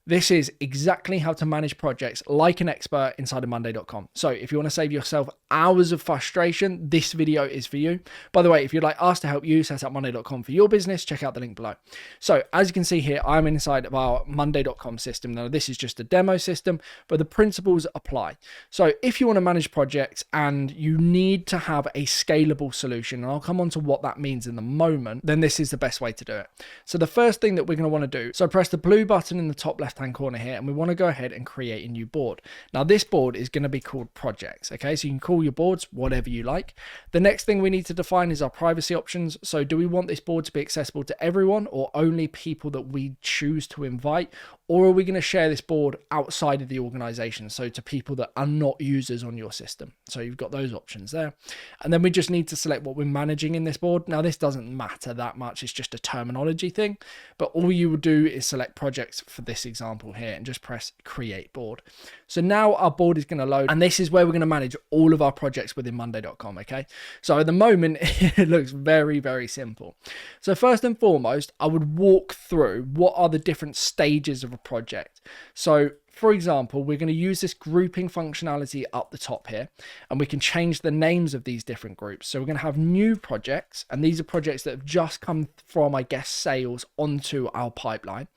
This is exactly how to manage projects like an expert inside of Monday.com. So if you want to save yourself hours of frustration, this video is for you. By the way, if you'd like us to help you set up Monday.com for your business, check out the link below. So as you can see here, I'm inside of our Monday.com system. Now this is just a demo system, but the principles apply. So if you want to manage projects and you need to have a scalable solution, and I'll come on to what that means in the moment, then this is the best way to do it. So the first thing that we're going to want to do, so press the blue button in the top left hand corner here, and we want to go ahead and create a new board. Now this board is going to be called projects. Okay, so you can call your boards whatever you like. The next thing we need to define is our privacy options. So do we want this board to be accessible to everyone or only people that we choose to invite? Or are we going to share this board outside of the organization, so to people that are not users on your system? So you've got those options there. And then we just need to select what we're managing in this board. Now this doesn't matter that much, it's just a terminology thing, but all you will do is select projects for this example here and just press create board. So now our board is going to load, and this is where we're going to manage all of our projects within Monday.com. Okay, so at the moment it looks very, very simple. So first and foremost, I would walk through what are the different stages of a project. So for example, we're going to use this grouping functionality up the top here, and we can change the names of these different groups. So we're going to have new projects, and these are projects that have just come from, I guess, sales onto our pipeline.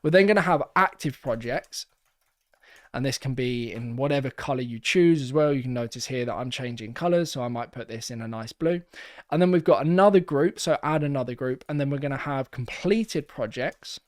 We're then going to have active projects, and this can be in whatever color you choose as well. You can notice here that I'm changing colors, so I might put this in a nice blue. And then we've got another group, so add another group, and then we're going to have completed projects,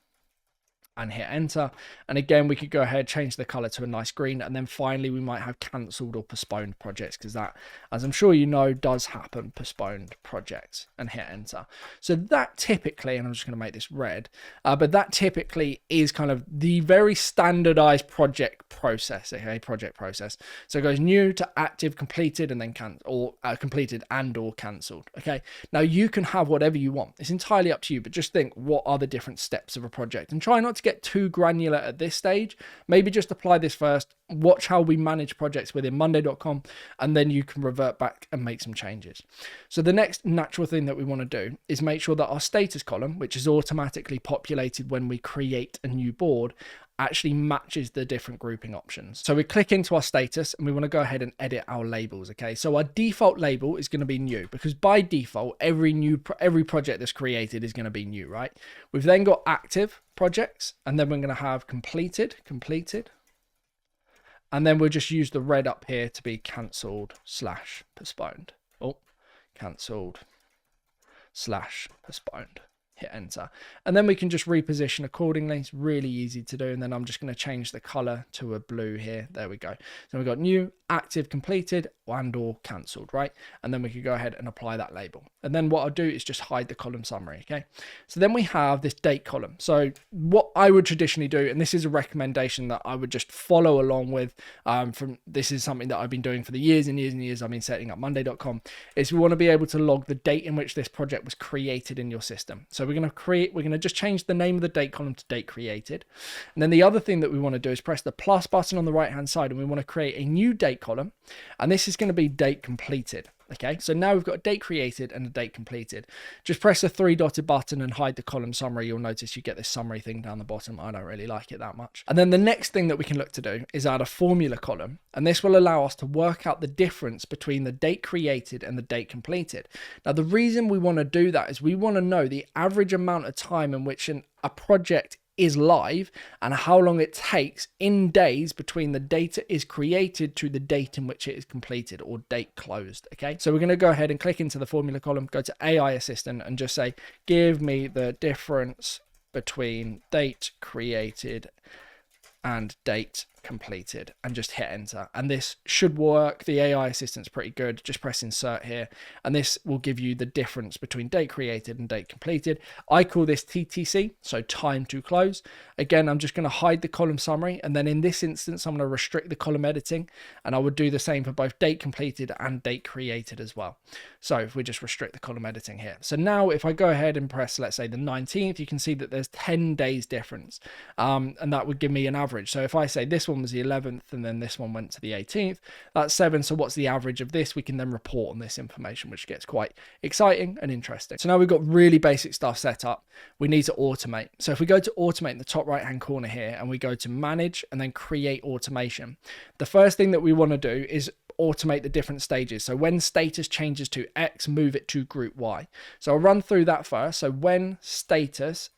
and hit enter. And again, we could go ahead, change the color to a nice green. And then finally, we might have cancelled or postponed projects, because that, as I'm sure you know, does happen, postponed projects, and hit enter. So that typically, and I'm just going to make this red, but that typically is kind of the very standardized project process, okay, project process. So it goes new to active, completed, and then completed and or cancelled. Okay, now you can have whatever you want. It's entirely up to you, but just think, what are the different steps of a project? And try not to get too granular at this stage. Maybe just apply this first, watch how we manage projects within Monday.com, and then you can revert back and make some changes. So the next natural thing that we want to do is make sure that our status column, which is automatically populated when we create a new board, actually matches the different grouping options. So we click into our status and we want to go ahead and edit our labels. Okay, so our default label is going to be new, because by default every project that's created is going to be new, right? We've then got active projects, and then we're going to have completed, and then we'll just use the red up here to be cancelled / postponed. Oh, cancelled / postponed. Hit enter, and then we can just reposition accordingly. It's really easy to do. And then I'm just going to change the color to a blue here. There we go. So we've got new, active, completed, and or cancelled, right? And then we could go ahead and apply that label. And then what I'll do is just hide the column summary. Okay, so then we have this date column. So what I would traditionally do, and this is a recommendation that I would just follow along with, this is something that I've been doing for the years and years and years I've been setting up Monday.com, is we want to be able to log the date in which this project was created in your system. So we're going to just change the name of the date column to date created. And then the other thing that we want to do is press the plus button on the right hand side, and we want to create a new date column, and this is going to be date completed. Okay, so now we've got a date created and a date completed. Just press the 3 dotted button and hide the column summary. You'll notice you get this summary thing down the bottom. I don't really like it that much. And then the next thing that we can look to do is add a formula column, and this will allow us to work out the difference between the date created and the date completed. Now, the reason we want to do that is we want to know the average amount of time in which a project is live and how long it takes in days between the data is created to the date in which it is completed, or date closed. Okay, so we're going to go ahead and click into the formula column, go to AI Assistant, and just say, give me the difference between date created and date completed, and just hit enter. And this should work. The AI assistant's pretty good. Just press insert here, and this will give you the difference between date created and date completed. I call this TTC, so time to close. Again, I'm just going to hide the column summary, and then in this instance I'm going to restrict the column editing, and I would do the same for both date completed and date created as well. So if we just restrict the column editing here, so now if I go ahead and press, let's say, the 19th, you can see that there's 10 days difference, and that would give me an average. So if I say this one was the 11th, and then this one went to the 18th. That's 7. So what's the average of this? We can then report on this information, which gets quite exciting and interesting. So now we've got really basic stuff set up. We need to automate. So if we go to automate in the top right hand corner here, and we go to manage and then create automation, the first thing that we want to do is automate the different stages. So when status changes to X, move it to group Y. So I'll run through that first. So when status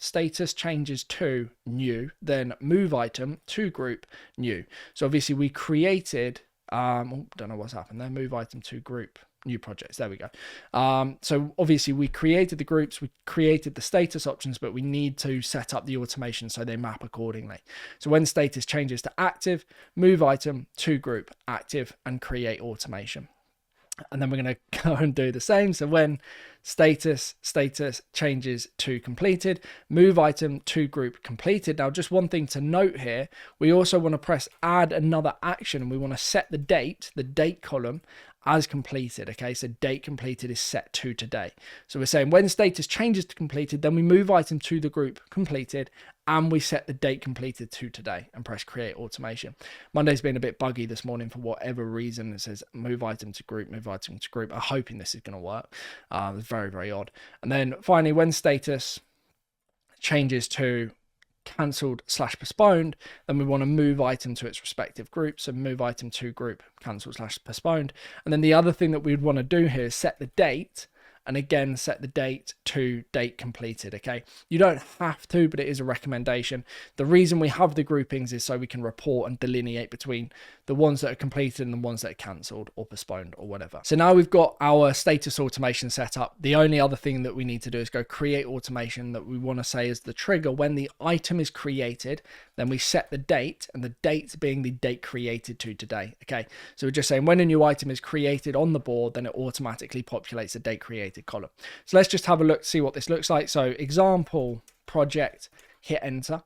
changes to new, then move item to group new. So obviously we created, don't know what's happened there, move item to group new projects. There we go. So obviously we created the groups, we created the status options, but we need to set up the automation so they map accordingly. So when status changes to active, move item to group active and create automation. And then we're going to go and do the same. So when status changes to completed, move item to group completed. Now, just one thing to note here, we also want to press add another action, and we want to set the date column as completed. Okay, so date completed is set to today. So we're saying when status changes to completed, then we move item to the group completed, and we set the date completed to today and press create automation. Monday's been a bit buggy this morning for whatever reason. It says move item to group, move item to group. I'm hoping this is going to work. It's very, very odd. And then finally, when status changes to cancelled / postponed, then we want to move item to its respective group. So move item to group cancelled / postponed. And then the other thing that we'd want to do here is set the date, and again set the date to date completed. Okay, you don't have to, but it is a recommendation. The reason we have the groupings is so we can report and delineate between the ones that are completed and the ones that are cancelled or postponed or whatever. So now we've got our status automation set up. The only other thing that we need to do is go create automation. That we want to say is the trigger when the item is created, then we set the date, and the date being the date created to today. Okay, so we're just saying when a new item is created on the board, then it automatically populates the date created column. So let's just have a look, see what this looks like. So example project, hit enter.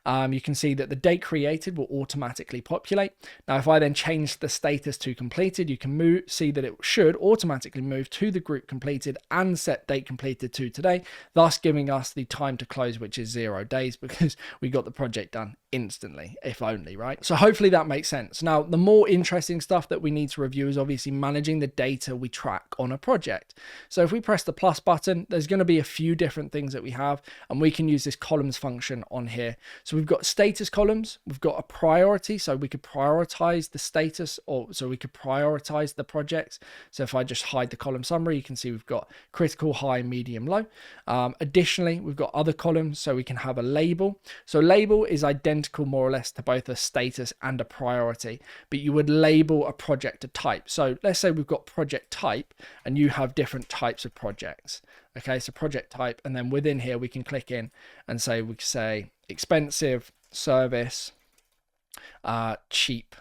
You can see that the date created will automatically populate. Now, if I then change the status to completed, you can see that it should automatically move to the group completed and set date completed to today, thus giving us the time to close, which is 0 days, because we got the project done instantly, if only, right? So hopefully that makes sense. Now, the more interesting stuff that we need to review is obviously managing the data we track on a project. So if we press the plus button, there's going to be a few different things that we have, and we can use this columns function on here. So we've got status columns, we've got a priority, so we could prioritize the status, or so we could prioritize the projects. So if I just hide the column summary, you can see we've got critical, high, medium, low. Additionally, we've got other columns, so we can have a label. So label is identical more or less to both a status and a priority, but you would label a project a type. So let's say we've got project type, and you have different types of projects. Okay, so project type, and then within here we can click in and say, we can say expensive, service, cheap,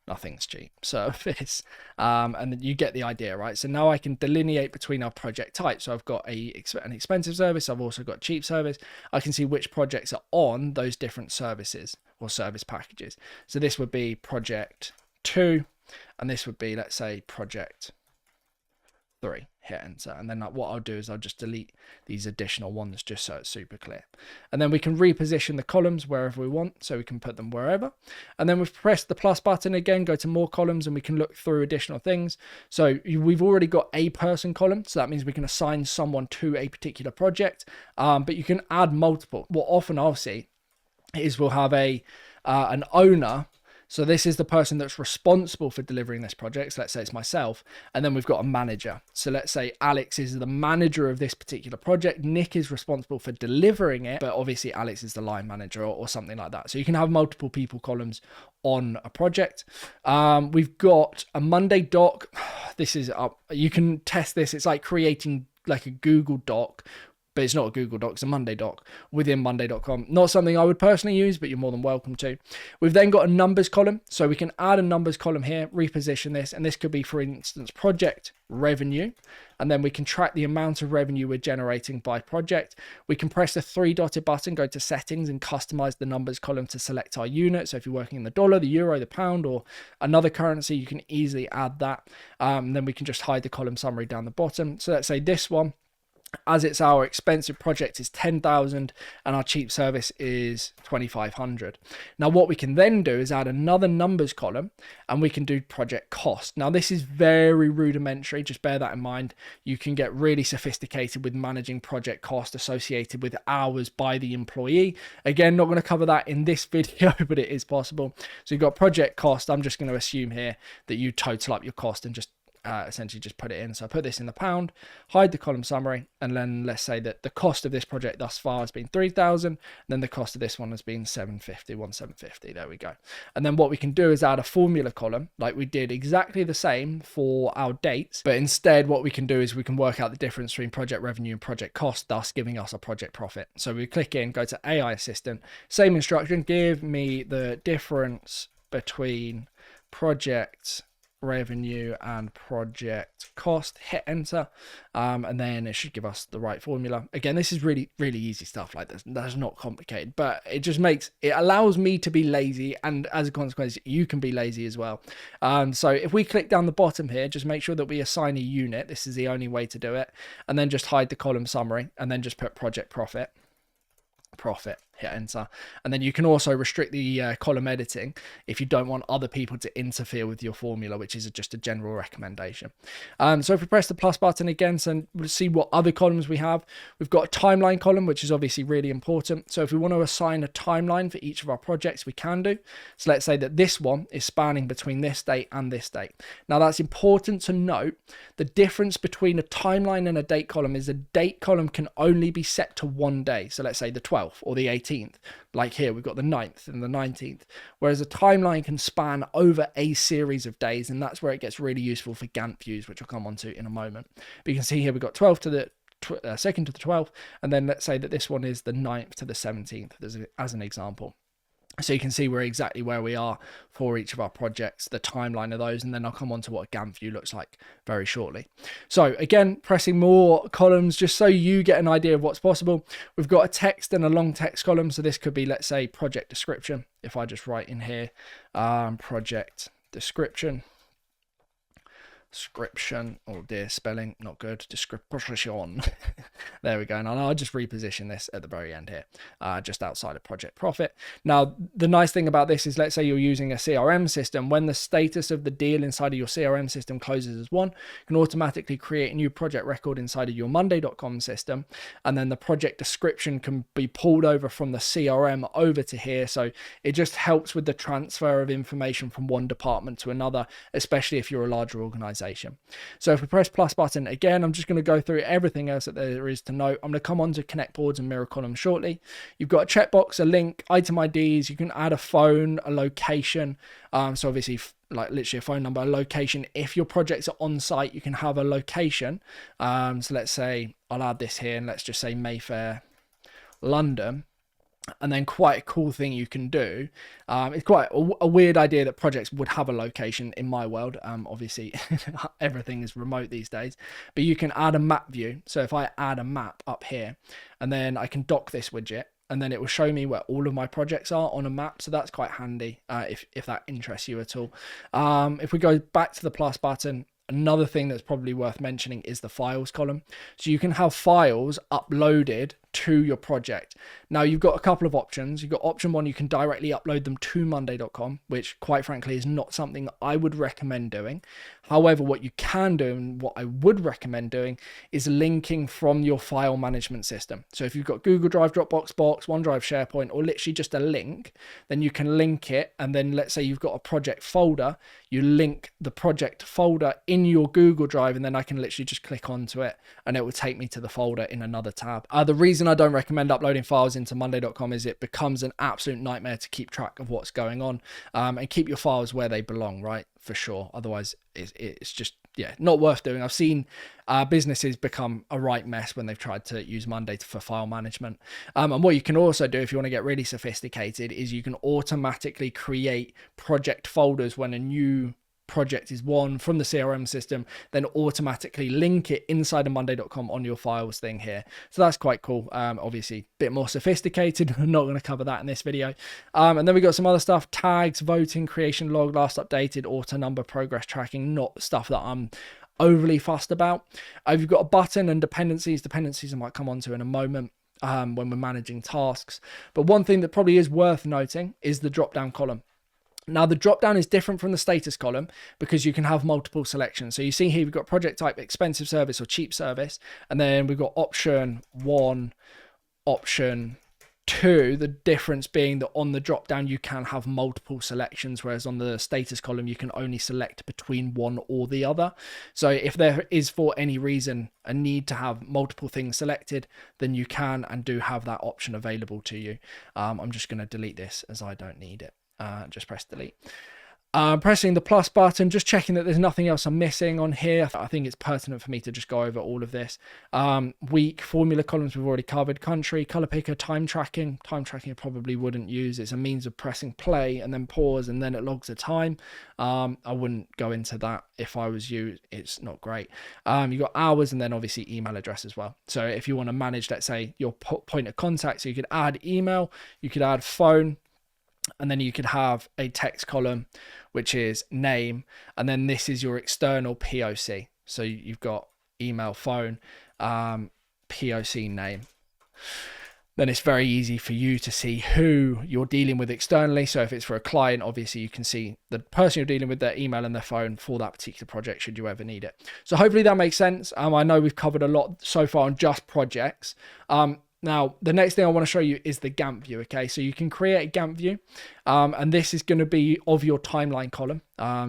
nothing's cheap, service, and then you get the idea, right? So now I can delineate between our project types. So I've got an expensive service, I've also got cheap service. I can see which projects are on those different services or service packages. So this would be project 2, and this would be, let's say, project 3. Hit enter, and then what I'll do is I'll just delete these additional ones just so it's super clear. And then we can reposition the columns wherever we want, so we can put them wherever. And then we've pressed the plus button again, go to more columns, and we can look through additional things. So we've already got a person column, so that means we can assign someone to a particular project, but you can add multiple. What often I'll see is we'll have an owner. So this is the person that's responsible for delivering this project. So let's say it's myself. And then we've got a manager. So let's say Alex is the manager of this particular project. Nick is responsible for delivering it, but obviously Alex is the line manager or something like that. So you can have multiple people columns on a project. We've got a Monday doc. This is up. You can test this. It's like creating like a Google Doc, but it's not a Google Doc, it's a Monday doc within monday.com. Not something I would personally use, but you're more than welcome to. We've then got a numbers column, so we can add a numbers column here, reposition this, and this could be, for instance, project revenue, and then we can track the amount of revenue we're generating by project. We can press the 3-dotted button, go to settings, and customize the numbers column to select our unit. So if you're working in the dollar, the euro, the pound, or another currency, you can easily add that. Then we can just hide the column summary down the bottom. So let's say this one, as it's our expensive project is 10,000 and our cheap service is 2,500. Now what we can then do is add another numbers column and we can do project cost. Now this is very rudimentary, just bear that in mind. You can get really sophisticated with managing project cost associated with hours by the employee. Again, not going to cover that in this video, but it is possible. So you've got project cost. I'm just going to assume here that you total up your cost and just essentially just put it in. So I put this in the pound, hide the column summary, and then let's say that the cost of this project thus far has been 3,000, and then the cost of this one has been 750. There we go. And then what we can do is add a formula column, like we did exactly the same for our dates, but instead what we can do is we can work out the difference between project revenue and project cost, thus giving us a project profit. So we click in, go to AI Assistant, same instruction, give me the difference between project revenue and project cost, hit enter, and then it should give us the right formula. Again, this is really easy stuff. Like that's not complicated, but it allows me to be lazy, and as a consequence you can be lazy as well. So if we click down the bottom here, just make sure that we assign a unit. This is the only way to do it, and then just hide the column summary and then just put project profit, hit enter. And then you can also restrict the column editing if you don't want other people to interfere with your formula, which is just a general recommendation. So if we press the plus button again, so we'll see what other columns we have. We've got a timeline column, which is obviously really important. So if we want to assign a timeline for each of our projects, we can do. So let's say that this one is spanning between this date and this date. Now that's important to note. The difference between a timeline and a date column is a date column can only be set to one day. So let's say the 12th or the 18th. Like here we've got the 9th and the 19th, whereas a timeline can span over a series of days, and that's where it gets really useful for Gantt views, which I'll come on to in a moment. But you can see here we've got 12th to the 2nd to the 12th, and then let's say that this one is the 9th to the 17th as an example. So you can see we're exactly where we are for each of our projects, the timeline of those, and then I'll come on to what a Gantt view looks like very shortly. So again, pressing more columns just so you get an idea of what's possible. We've got a text and a long text column. So this could be, let's say, project description. If I just write in here, project description, oh dear, spelling not good, description. There we go. And I'll just reposition this at the very end here, just outside of project profit. Now the nice thing about this is, let's say you're using a CRM system, when the status of the deal inside of your CRM system closes as 1, you can automatically create a new project record inside of your monday.com system, and then the project description can be pulled over from the CRM over to here. So it just helps with the transfer of information from one department to another, especially if you're a larger organization. So if we press plus button again, I'm just going to go through everything else that there is to note. I'm going to come on to connect boards and mirror columns shortly. You've got a checkbox, a link, item IDs. You can add a phone, a location. So obviously like literally a phone number, a location. If your projects are on site, you can have a location. So let's say I'll add this here, and let's just say Mayfair, London. And then quite a cool thing you can do, it's quite a weird idea that projects would have a location in my world. Obviously everything is remote these days, but you can add a map view. So if I add a map up here, and then I can dock this widget, and then it will show me where all of my projects are on a map. So that's quite handy if that interests you at all. If we go back to the plus button, another thing that's probably worth mentioning is the files column. So you can have files uploaded to your project. Now you've got a couple of options. You've got option 1, you can directly upload them to monday.com, which quite frankly is not something that I would recommend doing. However, what you can do, and what I would recommend doing, is linking from your file management system. So if you've got Google Drive, Dropbox, Box, OneDrive, SharePoint, or literally just a link, then you can link it. And then let's say you've got a project folder, you link the project folder in your Google Drive, and then I can literally just click onto it and it will take me to the folder in another tab. The reason I don't recommend uploading files into monday.com is it becomes an absolute nightmare to keep track of what's going on, and keep your files where they belong, right? For sure. Otherwise it's just, yeah, not worth doing. I've seen businesses become a right mess when they've tried to use Monday for file management. And what you can also do if you want to get really sophisticated is you can automatically create project folders when a new project is one from the CRM system, then automatically link it inside of monday.com on your files thing here. So that's quite cool. Obviously a bit more sophisticated. I'm not going to cover that in this video. And then we got some other stuff: tags, voting, creation log, last updated, auto number, progress tracking. Not stuff that I'm overly fussed about. You've got a button and dependencies. Dependencies I might come on to in a moment when we're managing tasks. But one thing that probably is worth noting is the drop down column. Now the drop down is different from the status column because you can have multiple selections. So you see here we've got project type, expensive service or cheap service, and then we've got option 1, option 2, the difference being that on the drop down you can have multiple selections, whereas on the status column you can only select between one or the other. So if there is for any reason a need to have multiple things selected, then you can and do have that option available to you. I'm just going to delete this as I don't need it. Just press delete. Pressing the plus button, just checking that there's nothing else I'm missing on here. I think it's pertinent for me to just go over all of this. Week, formula columns we've already covered. Country, color picker, time tracking. Time tracking I probably wouldn't use. It's a means of pressing play and then pause and then it logs the time. I wouldn't go into that if I was you. It's not great. You've got hours and then obviously email address as well. So if you want to manage, let's say, your point of contact, so you could add email, you could add phone, and then you could have a text column, which is name. And then this is your external POC. So you've got email, phone, POC name. Then it's very easy for you to see who you're dealing with externally. So if it's for a client, obviously you can see the person you're dealing with, their email and their phone for that particular project, should you ever need it. So hopefully that makes sense. I know we've covered a lot so far on just projects. Now, the next thing I want to show you is the Gantt view, okay? So you can create a Gantt view, and this is going to be of your timeline column.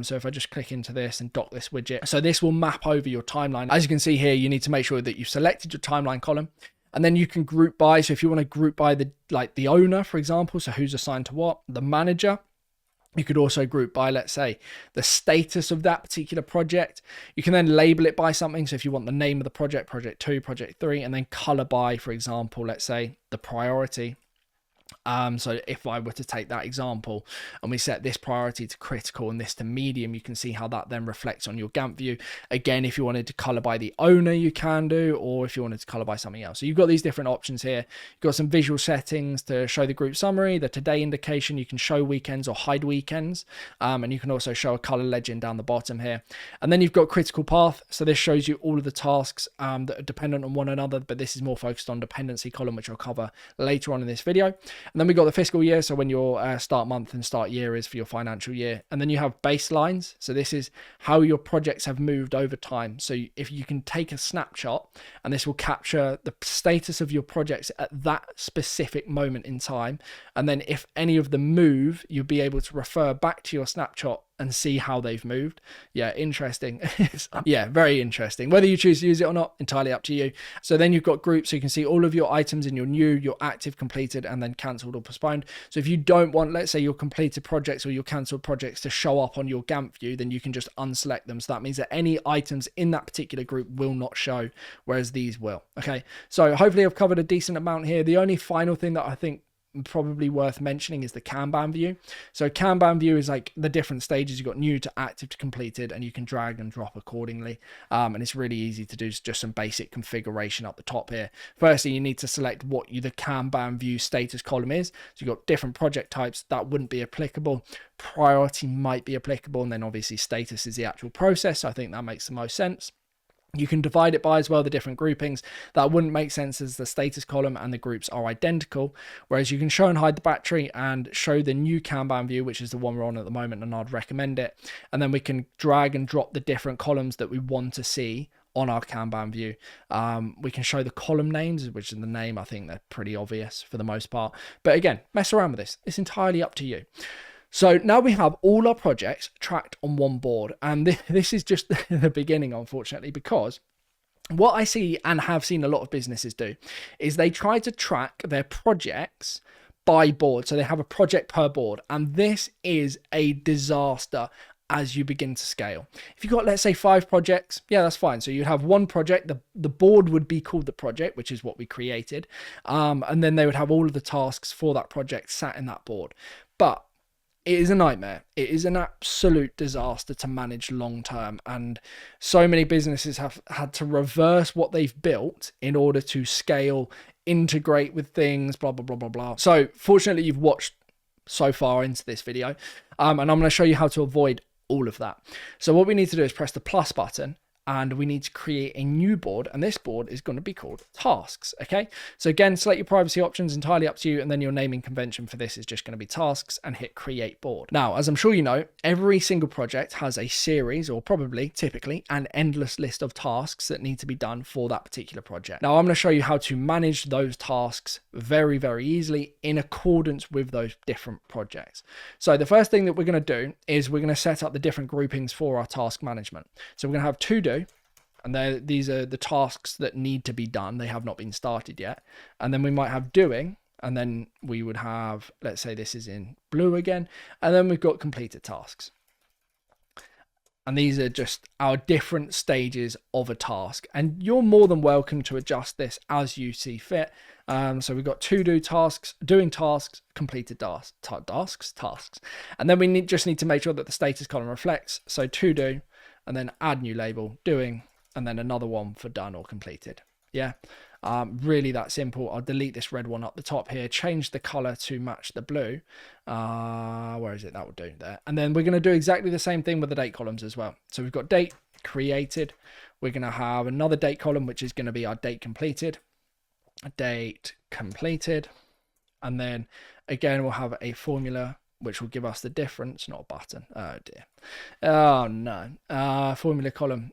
So if I just click into this and dock this widget, so this will map over your timeline. As you can see here, you need to make sure that you've selected your timeline column, and then you can group by. So if you want to group by the owner, for example, so who's assigned to what, the manager. You could also group by, let's say, the status of that particular project. You can then label it by something. So if you want the name of the project, project 2, project 3, and then color by, for example, let's say the priority. So if I were to take that example and we set this priority to critical and this to medium, you can see how that then reflects on your Gantt view. Again, if you wanted to color by the owner, you can do, or if you wanted to color by something else. So you've got these different options here. You've got some visual settings to show the group summary, the today indication. You can show weekends or hide weekends. And you can also show a color legend down the bottom here. And then you've got critical path. So this shows you all of the tasks that are dependent on one another, but this is more focused on dependency column, which I'll cover later on in this video. And then we got the fiscal year, so when your start month and start year is for your financial year. And then you have baselines, so this is how your projects have moved over time. So if you can take a snapshot, and this will capture the status of your projects at that specific moment in time, and then if any of them move, you'll be able to refer back to your snapshot and see how they've moved. Yeah, interesting. Yeah, very interesting. Whether you choose to use it or not, entirely up to you. So then you've got groups, so you can see all of your items in your new, your active, completed, and then cancelled or postponed. So if you don't want, let's say, your completed projects or your cancelled projects to show up on your Gantt view, then you can just unselect them. So that means that any items in that particular group will not show, whereas these will. Okay, so hopefully I've covered a decent amount here. The only final thing that I think probably worth mentioning is the Kanban view. So Kanban view is like the different stages. You've got new to active to completed, and you can drag and drop accordingly. And it's really easy to do just some basic configuration up the top here. Firstly, you need to select what the Kanban view status column is. So you've got different project types that wouldn't be applicable. Priority might be applicable, and then obviously status is the actual process. So I think that makes the most sense. You can divide it by as well the different groupings. That wouldn't make sense as the status column and the groups are identical. Whereas you can show and hide the battery and show the new Kanban view, which is the one we're on at the moment, and I'd recommend it. And then we can drag and drop the different columns that we want to see on our Kanban view. We can show the column names, which is the name. I think they're pretty obvious for the most part. But again, mess around with this. It's entirely up to you. So now we have all our projects tracked on one board, and this is just the beginning, unfortunately, because what I see and have seen a lot of businesses do is they try to track their projects by board. So they have a project per board, and this is a disaster as you begin to scale. If you've got, let's say, 5 projects, yeah, that's fine. So you'd have one project, the board would be called the project, which is what we created. And then they would have all of the tasks for that project sat in that board. But it is a nightmare. It is an absolute disaster to manage long term. And so many businesses have had to reverse what they've built in order to scale, integrate with things, blah, blah, blah, blah, blah. So fortunately, you've watched so far into this video. And I'm going to show you how to avoid all of that. So what we need to do is press the plus button and we need to create a new board, and this board is going to be called tasks. Okay, so again, select your privacy options, entirely up to you, and then your naming convention for this is just going to be tasks, and hit create board. Now, as I'm sure you know, every single project has a series, or probably typically an endless list of tasks that need to be done for that particular project. Now, I'm going to show you how to manage those tasks very, very easily in accordance with those different projects. So the first thing that we're going to do is we're going to set up the different groupings for our task management. So we're going to have to do, and these are the tasks that need to be done. They have not been started yet. And then we might have doing, and then we would have, let's say this is in blue again, and then we've got completed tasks. And these are just our different stages of a task. And you're more than welcome to adjust this as you see fit. So we've got to do tasks, doing tasks, completed tasks. And then we just need to make sure that the status column reflects. So to do, and then add new label, doing, and then another one for done or completed. Yeah, really that simple. I'll delete this red one up the top here, change the color to match the blue. Where is it? That will do there. And then we're going to do exactly the same thing with the date columns as well. So we've got date created. We're going to have another date column, which is going to be our date completed. Date completed. And then again, we'll have a formula which will give us the difference, not a button. Oh dear. Oh no. Formula column.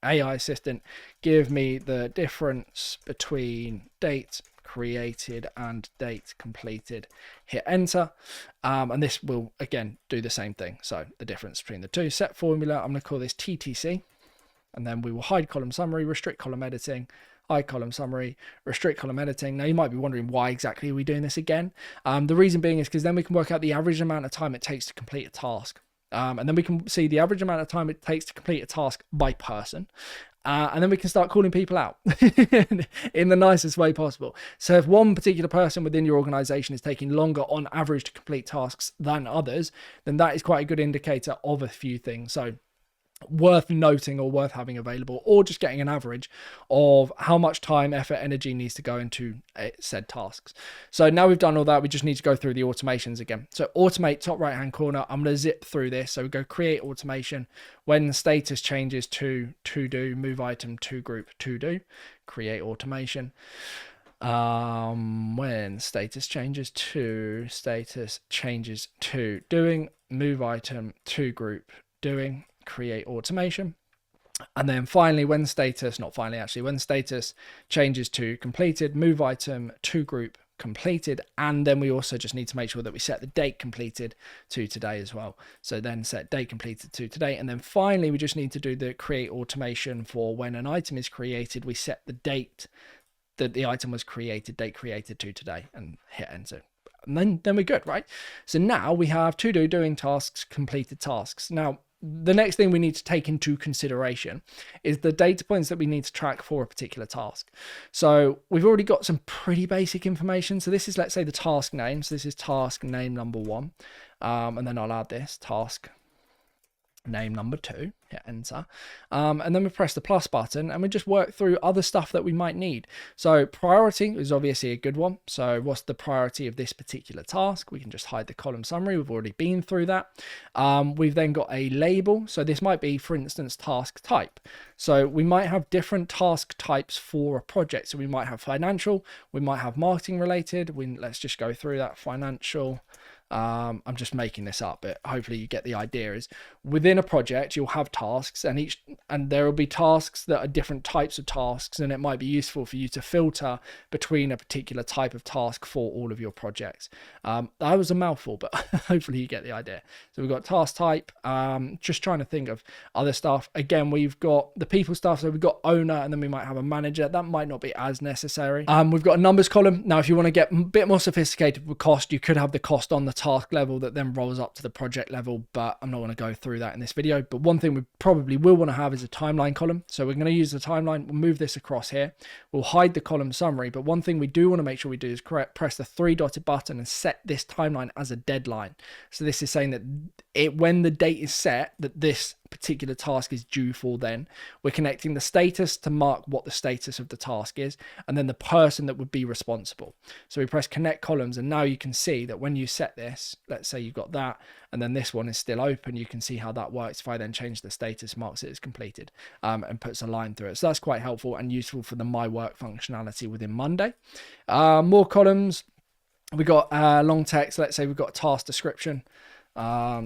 AI assistant, give me the difference between date created and date completed. Hit enter, and this will again do the same thing. So the difference between the two. Set formula, I'm going to call this TTC, and then we will hide column summary, restrict column editing, hide column summary, restrict column editing. Now you might be wondering why exactly are we doing this again. The reason being is because then we can work out the average amount of time it takes to complete a task. And then we can see the average amount of time it takes to complete a task by person. And then we can start calling people out in the nicest way possible. So if one particular person within your organization is taking longer on average to complete tasks than others, then that is quite a good indicator of a few things. So worth noting or worth having available, or just getting an average of how much time, effort, energy needs to go into said tasks. So now we've done all that, we just need to go through the automations again. So automate, top right hand corner, I'm going to zip through this. So we go create automation. When the status changes to do, move item to group to do, create automation. When status changes to doing, move item to group doing, create automation. And then finally, when status changes to completed, move item to group completed. And then we also just need to make sure that we set the date completed to today as well. So then set date completed to today. And then finally, we just need to do the create automation for when an item is created, we set the date that the item was created, date created to today, and hit enter. And then we're good, right? So now we have to do, doing tasks, completed tasks. Now, the next thing we need to take into consideration is the data points that we need to track for a particular task. So we've already got some pretty basic information. So this is, let's say, the task name. So this is task name number 1. And then I'll add this task name number 2, hit enter, and then we press the plus button and we just work through other stuff that we might need. So priority is obviously a good one. So what's the priority of this particular task? We can just hide the column summary. We've already been through that. We've then got a label. So this might be, for instance, task type. So we might have different task types for a project. So we might have financial, we might have marketing related. Let's just go through that. Financial. I'm just making this up, but hopefully you get the idea. Is within a project you'll have tasks, and there will be tasks that are different types of tasks, and it might be useful for you to filter between a particular type of task for all of your projects. That was a mouthful, but hopefully you get the idea. So we've got task type, just trying to think of other stuff. Again, we've got the people stuff, so we've got owner, and then we might have a manager. That might not be as necessary. We've got a numbers column. Now if you want to get a bit more sophisticated with cost, you could have the cost on the task level that then rolls up to the project level, but I'm not going to go through that in this video. But one thing we probably will want to have is a timeline column. So we're going to use the timeline. We'll move this across here. We'll hide the column summary, but one thing we do want to make sure we do is press the 3-dotted button and set this timeline as a deadline. So this is saying that when the date is set, that this particular task is due for then. We're connecting the status to mark what the status of the task is, and then the person that would be responsible. So we press connect columns, and now you can see that when you set this, let's say you've got that, and then this one is still open, you can see how that works. If I then change the status, marks it as completed, and puts a line through it. So that's quite helpful and useful for the My Work functionality within Monday. More columns. We got long text. Let's say we've got a task description.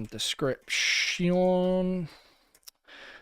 Description.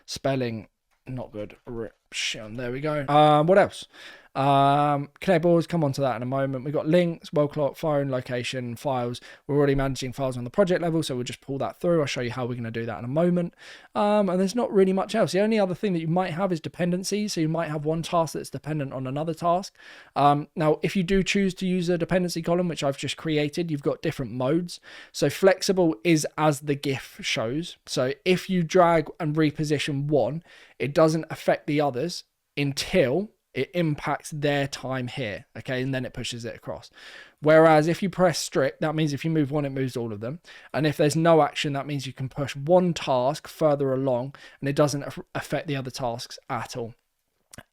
Spelling not good. There we go. What else? Connect boards, come on to that in a moment. We've got links, wall clock, phone, location, files. We're already managing files on the project level, so we'll just pull that through. I'll show you how we're going to do that in a moment. And there's not really much else. The only other thing that you might have is dependencies. So you might have one task that's dependent on another task. Now, if you do choose to use a dependency column, which I've just created, you've got different modes. So flexible is as the GIF shows. So if you drag and reposition one, it doesn't affect the others until it impacts their time here, okay, and then it pushes it across. Whereas if you press strict, that means if you move one, it moves all of them. And if there's no action, that means you can push one task further along and it doesn't affect the other tasks at all.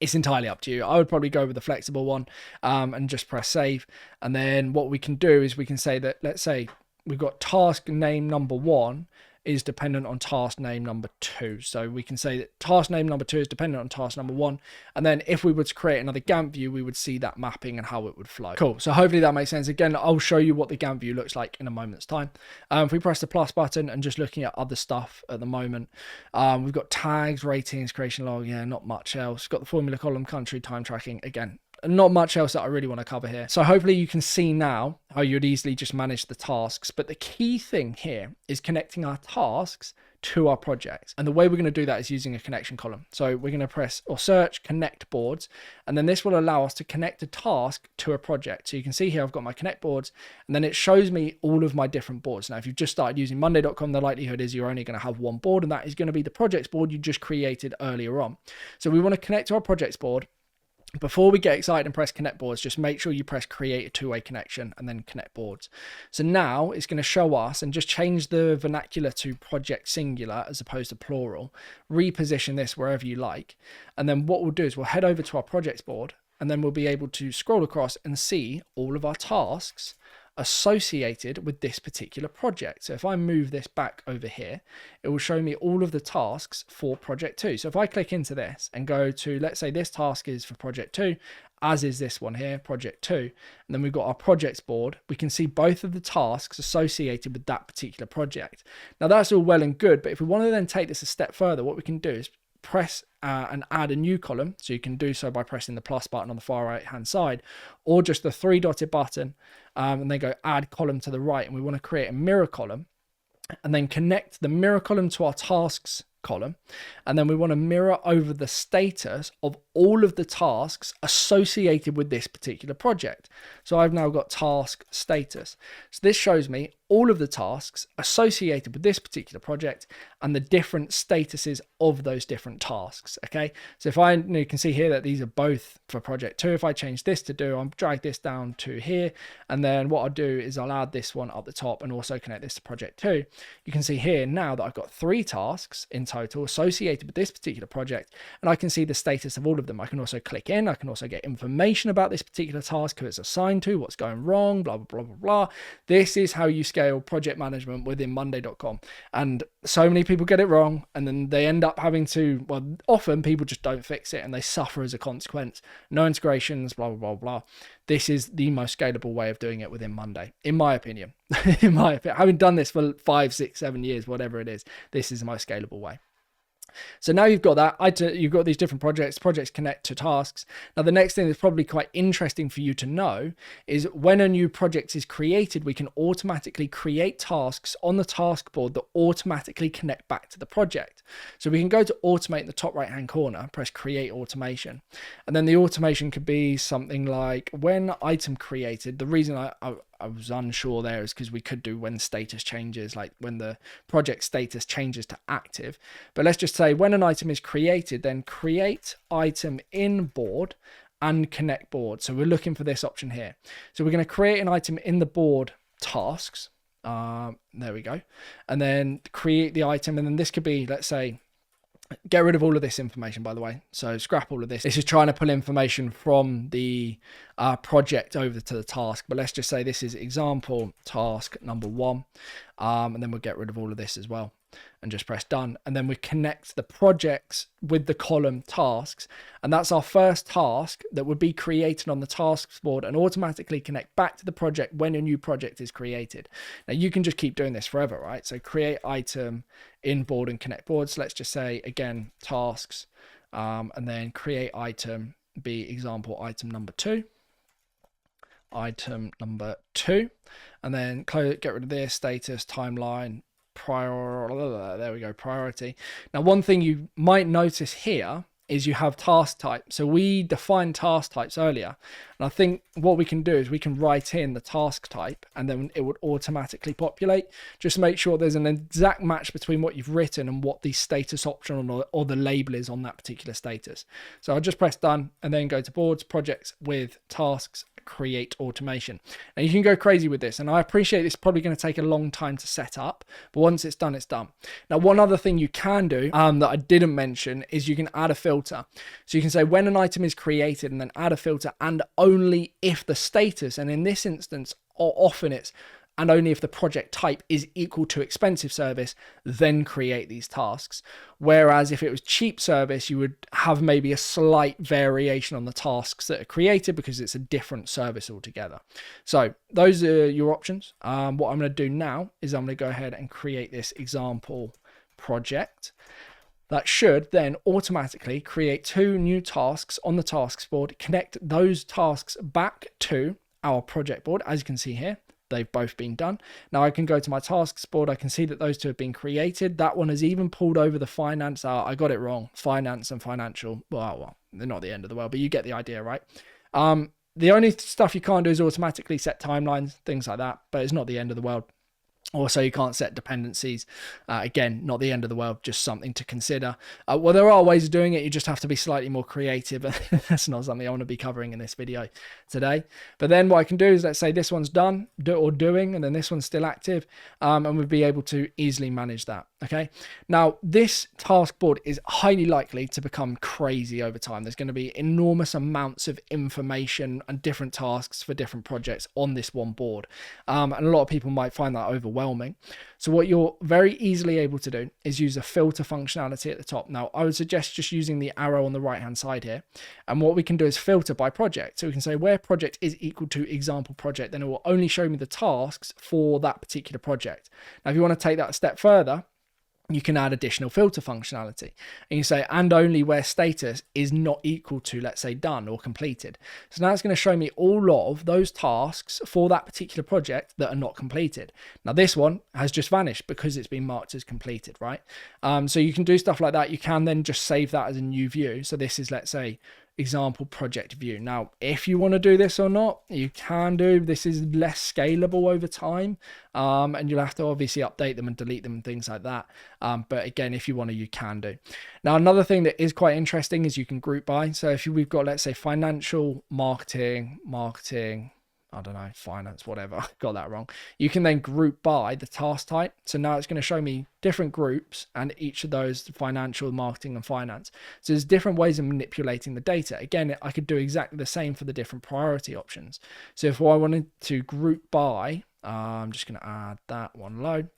It's entirely up to you. I would probably go with the flexible one and just press save. And then what we can do is we can say that, let's say we've got task name number 1 is dependent on task name number 2. So we can say that task name number 2 is dependent on task number 1. And then if we were to create another Gantt view, we would see that mapping and how it would flow. Cool. So hopefully that makes sense. Again, I'll show you what the Gantt view looks like in a moment's time. If we press the plus button and just looking at other stuff at the moment, we've got tags, ratings, creation log. Yeah, not much else. Got the formula column, country, time tracking. Again, not much else that I really want to cover here. So hopefully you can see now how you'd easily just manage the tasks. But the key thing here is connecting our tasks to our projects. And the way we're going to do that is using a connection column. So we're going to press or search connect boards, and then this will allow us to connect a task to a project. So you can see here I've got my connect boards, and then it shows me all of my different boards. Now, if you've just started using Monday.com, the likelihood is you're only going to have one board, and that is going to be the projects board you just created earlier on. So we want to connect to our projects board. Before we get excited and press connect boards, just make sure you press create a two-way connection and then connect boards. So now it's going to show us, and just change the vernacular to project singular as opposed to plural, reposition this wherever you like. And then what we'll do is we'll head over to our projects board, and then we'll be able to scroll across and see all of our tasks associated with this particular project. So if I move this back over here, it will show me all of the tasks for project 2. So if I click into this and go to, let's say this task is for project 2, as is this one here, project 2, and then we've got our projects board, we can see both of the tasks associated with that particular project. Now that's all well and good, but if we want to then take this a step further, what we can do is press and add a new column. So you can do so by pressing the plus button on the far right hand side, or just the 3-dotted button, and then go add column to the right, and we want to create a mirror column, and then connect the mirror column to our tasks column, and then we want to mirror over the status of all of the tasks associated with this particular project. So I've now got task status. So this shows me all of the tasks associated with this particular project and the different statuses of those different tasks. Okay, so if you can see here that these are both for project 2. If I change this to do, I'll drag this down to here, and then what I'll do is I'll add this one up the top and also connect this to project 2. You can see here now that I've got 3 tasks in total associated with this particular project, and I can see the status of all of them. I can also click in, I can also get information about this particular task, who it's assigned to, what's going wrong, blah, blah, blah, blah, blah. This is how you scale project management within Monday.com. And so many people get it wrong, and then they end up having to, well, often people just don't fix it and they suffer as a consequence. No integrations, blah, blah, blah, blah. This is the most scalable way of doing it within Monday, in my opinion. In my opinion, having done this for 5, 6, 7 years, whatever it is, this is the most scalable way. So now you've got that, you've got these different projects connect to tasks. Now the next thing that's probably quite interesting for you to know is when a new project is created, we can automatically create tasks on the task board that automatically connect back to the project. So we can go to automate in the top right hand corner, press create automation, and then the automation could be something like when item created. The reason I was unsure there is because we could do when status changes, like when the project status changes to active. But let's just say when an item is created, then create item in board and connect board. So we're looking for this option here. So we're going to create an item in the board tasks. There we go. And then create the item. And then this could be, let's say, Get rid of all of this information, by the way. So scrap all of this. This is trying to pull information from the project over to the task. But let's just say this is example task number 1. And then we'll get rid of all of this as well and just press done. And then we connect the projects with the column tasks. And that's our first task that would be created on the tasks board and automatically connect back to the project when a new project is created. Now you can just keep doing this forever, right? So create item in board and connect boards. So let's just say again, tasks, and then create item, be example item number 2. Item number 2, and then close, get rid of this, status, timeline, there we go, priority. Now one thing you might notice here is you have task type. So we defined task types earlier, and I think what we can do is we can write in the task type and then it would automatically populate. Just make sure there's an exact match between what you've written and what the status option or the label is on that particular status. So I'll just press done and then go to boards, projects with tasks, create automation. And you can go crazy with this, and I appreciate it's probably going to take a long time to set up, but once it's done, it's done. Now one other thing you can do that I didn't mention is you can add a filter. So you can say when an item is created and then add a filter, and only if the status, and in this instance or often it's and only if the project type is equal to expensive service, then create these tasks. Whereas if it was cheap service, you would have maybe a slight variation on the tasks that are created because it's a different service altogether. So those are your options. What I'm going to do now is I'm going to go ahead and create this example project. That should then automatically create 2 new tasks on the tasks board, connect those tasks back to our project board. As you can see here, they've both been done. Now I can go to my tasks board. I can see that those 2 have been created. That one has even pulled over the finance. I got it wrong. Finance and financial. Well, they're not the end of the world, but you get the idea, right? The only stuff you can't do is automatically set timelines, things like that, but it's not the end of the world. Also, you can't set dependencies. Again, not the end of the world, just something to consider. Well, there are ways of doing it. You just have to be slightly more creative. That's not something I want to be covering in this video today. But then what I can do is, let's say this one's done or doing, and then this one's still active, and we'll be able to easily manage that. Okay. Now, this task board is highly likely to become crazy over time. There's going to be enormous amounts of information and different tasks for different projects on this one board. And a lot of people might find that overwhelming. So what you're very easily able to do is use a filter functionality at the top. Now, I would suggest just using the arrow on the right hand side here. And what we can do is filter by project. So we can say where project is equal to example project, then it will only show me the tasks for that particular project. Now, if you want to take that a step further, you can add additional filter functionality, and you say, and only where status is not equal to, let's say, done or completed. So now it's going to show me all of those tasks for that particular project that are not completed. Now this one has just vanished because it's been marked as completed, right? So you can do stuff like that. You can then just save that as a new view. So this is, let's say, example project view. Now, if you want to do this or not, you can do. This is less scalable over time, and you'll have to obviously update them and delete them and things like that. But again, if you want to, you can do. Now, another thing that is quite interesting is you can group by. So if we've got, let's say, financial, marketing, I don't know, finance, whatever, got that wrong. You can then group by the task type. So now it's going to show me different groups and each of those, financial, marketing, and finance. So there's different ways of manipulating the data. Again, I could do exactly the same for the different priority options. So if I wanted to group by, I'm just going to add that one load,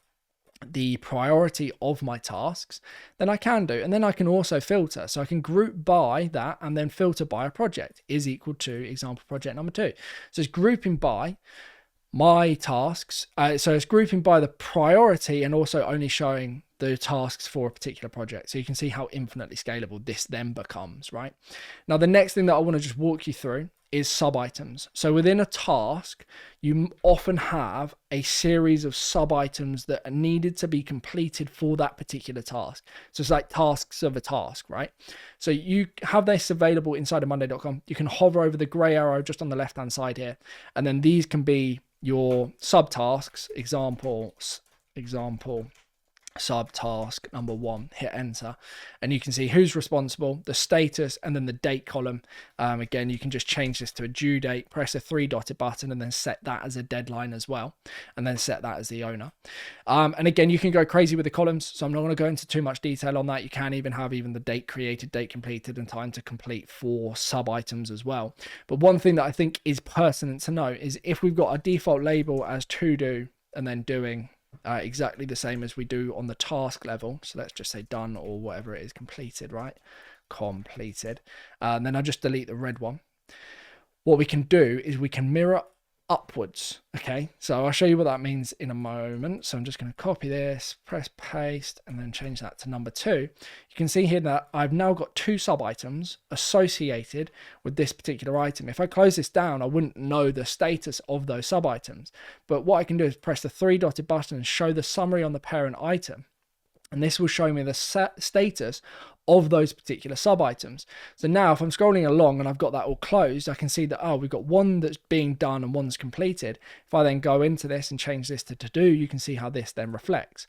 the priority of my tasks, then I can do. And then I can also filter. So I can group by that and then filter by a project is equal to example project number 2. So it's grouping by my tasks. So it's grouping by the priority and also only showing the tasks for a particular project. So you can see how infinitely scalable this then becomes, right? Now, the next thing that I want to just walk you through is sub items. So within a task, you often have a series of sub items that are needed to be completed for that particular task. So it's like tasks of a task, right? So you have this available inside of monday.com. You can hover over the gray arrow just on the left hand side here, and then these can be your subtasks, example subtask number 1, hit enter, and you can see who's responsible, the status, and then the date column. Again, you can just change this to a due date, press a 3-dotted button, and then set that as a deadline as well, and then set that as the owner. And again, you can go crazy with the columns, so I'm not going to go into too much detail on that. You can even have the date created, date completed, and time to complete for sub items as well. But one thing that I think is pertinent to note is if we've got a default label as to do and then doing, exactly the same as we do on the task level. So let's just say done or whatever it is, completed, right? Completed. And then I just delete the red one. What we can do is we can mirror upwards. Okay, so I'll show you what that means in a moment. So I'm just going to copy this, press paste, and then change that to number 2. You can see here that I've now got 2 sub items associated with this particular item. If I close this down, I wouldn't know the status of those sub items. But what I can do is press the 3-dotted button and show the summary on the parent item. And this will show me the status of those particular sub items. So now if I'm scrolling along and I've got that all closed, I can see that, oh, we've got one that's being done and one's completed. If I then go into this and change this to do, you can see how this then reflects.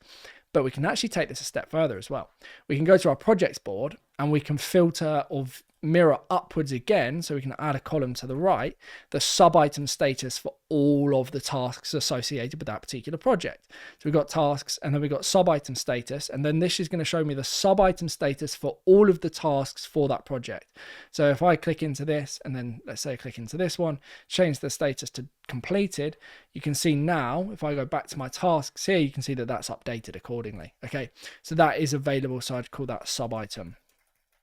But we can actually take this a step further as well. We can go to our projects board and we can filter or mirror upwards again, so we can add a column to the right, the sub item status for all of the tasks associated with that particular project. So we've got tasks, and then we've got sub item status, and then this is going to show me the sub item status for all of the tasks for that project. So if I click into this, and then let's say I click into this one, change the status to completed, you can see now, if I go back to my tasks here, you can see that that's updated accordingly. Okay, so that is available, so I'd call that sub item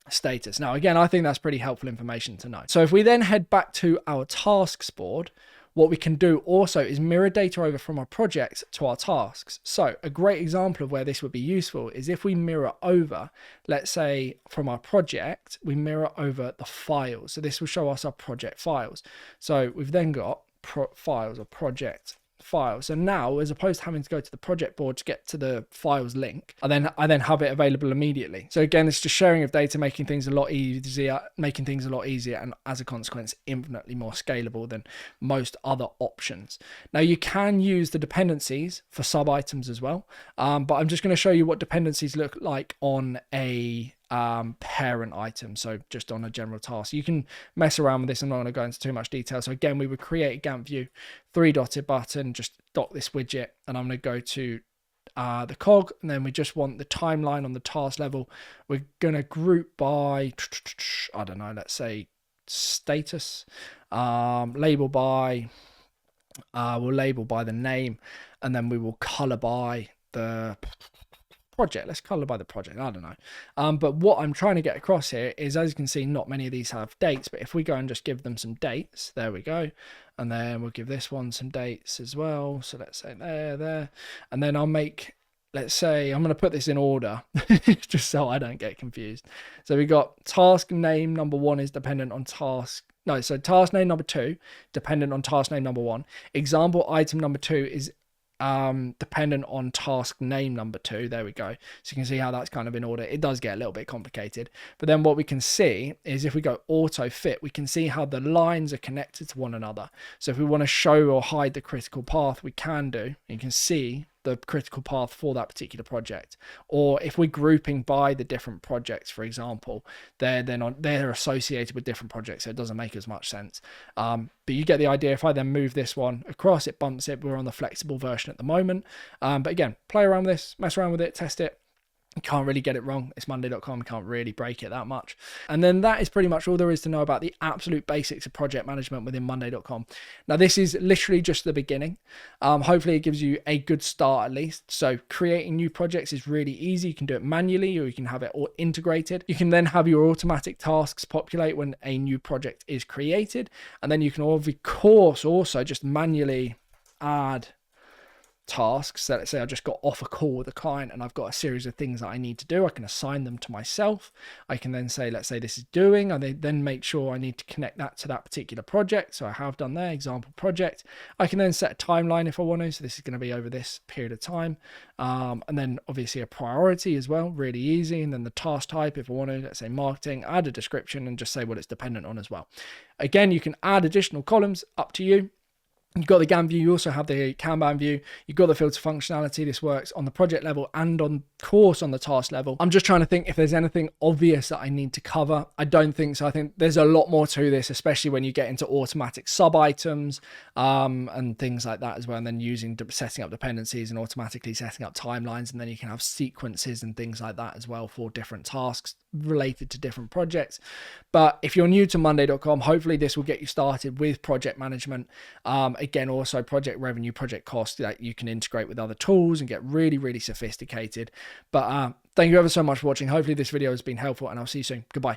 status. Now, again, I think that's pretty helpful information to know. So if we then head back to our tasks board, what we can do also is mirror data over from our projects to our tasks. So a great example of where this would be useful is if we mirror over, let's say from our project, we mirror over the files. So this will show us our project files. So we've then got files or project file. So now, as opposed to having to go to the project board to get to the files link, I then have it available immediately. So again, it's just sharing of data, making things a lot easier, and as a consequence, infinitely more scalable than most other options. Now, you can use the dependencies for sub items as well, but I'm just going to show you what dependencies look like on a parent item, so just on a general task. You can mess around with this. I'm not going to go into too much detail. So again, we would create a Gantt view, 3-dotted button, just dot this widget, and I'm going to go to the cog, and then we just want the timeline on the task level. We're going to group by, I don't know, let's say status, label by, we'll label by the name, and then we will color by the project. Let's color by the project. I don't know. But what I'm trying to get across here is, as you can see, not many of these have dates, but if we go and just give them some dates, there we go. And then we'll give this one some dates as well. So let's say there. And then I'll make, let's say, I'm going to put this in order just so I don't get confused. So we got task name number 1 is dependent on task. No, so task name number 2, dependent on task name number 1. Example item number 2 is dependent on task name number 2. There we go. So you can see how that's kind of in order. It does get a little bit complicated, but then what we can see is if we go auto fit, we can see how the lines are connected to one another. So if we want to show or hide the critical path, we can do. You can see the critical path for that particular project. Or if we're grouping by the different projects, for example, they're associated with different projects, so it doesn't make as much sense. But you get the idea. If I then move this one across, it bumps it. We're on the flexible version at the moment. But again, play around with this, mess around with it, test it. You can't really get it wrong. It's Monday.com. You can't really break it that much. And then that is pretty much all there is to know about the absolute basics of project management within Monday.com. Now, this is literally just the beginning. Hopefully, it gives you a good start at least. So creating new projects is really easy. You can do it manually, or you can have it all integrated. You can then have your automatic tasks populate when a new project is created. And then you can, of course, also just manually add tasks. So let's say I just got off a call with a client and I've got a series of things that I need to do. I can assign them to myself. I can then say, let's say this is doing, and then make sure I need to connect that to that particular project. So I have done there, example project. I can then set a timeline if I want to. So this is going to be over this period of time. And then obviously a priority as well, really easy. And then the task type, if I want to, let's say marketing, add a description and just say what it's dependent on as well. Again, you can add additional columns, up to you. You've got the Gantt view, you also have the Kanban view, you've got the filter functionality. This works on the project level and on course on the task level. I'm just trying to think if there's anything obvious that I need to cover. I don't think so. I think there's a lot more to this, especially when you get into automatic sub items and things like that as well. And then setting up dependencies and automatically setting up timelines. And then you can have sequences and things like that as well for different tasks related to different projects. But if you're new to Monday.com, hopefully this will get you started with project management. Again, also project revenue, project cost that you can integrate with other tools and get really, really sophisticated. But thank you ever so much for watching. Hopefully this video has been helpful, and I'll see you soon. Goodbye.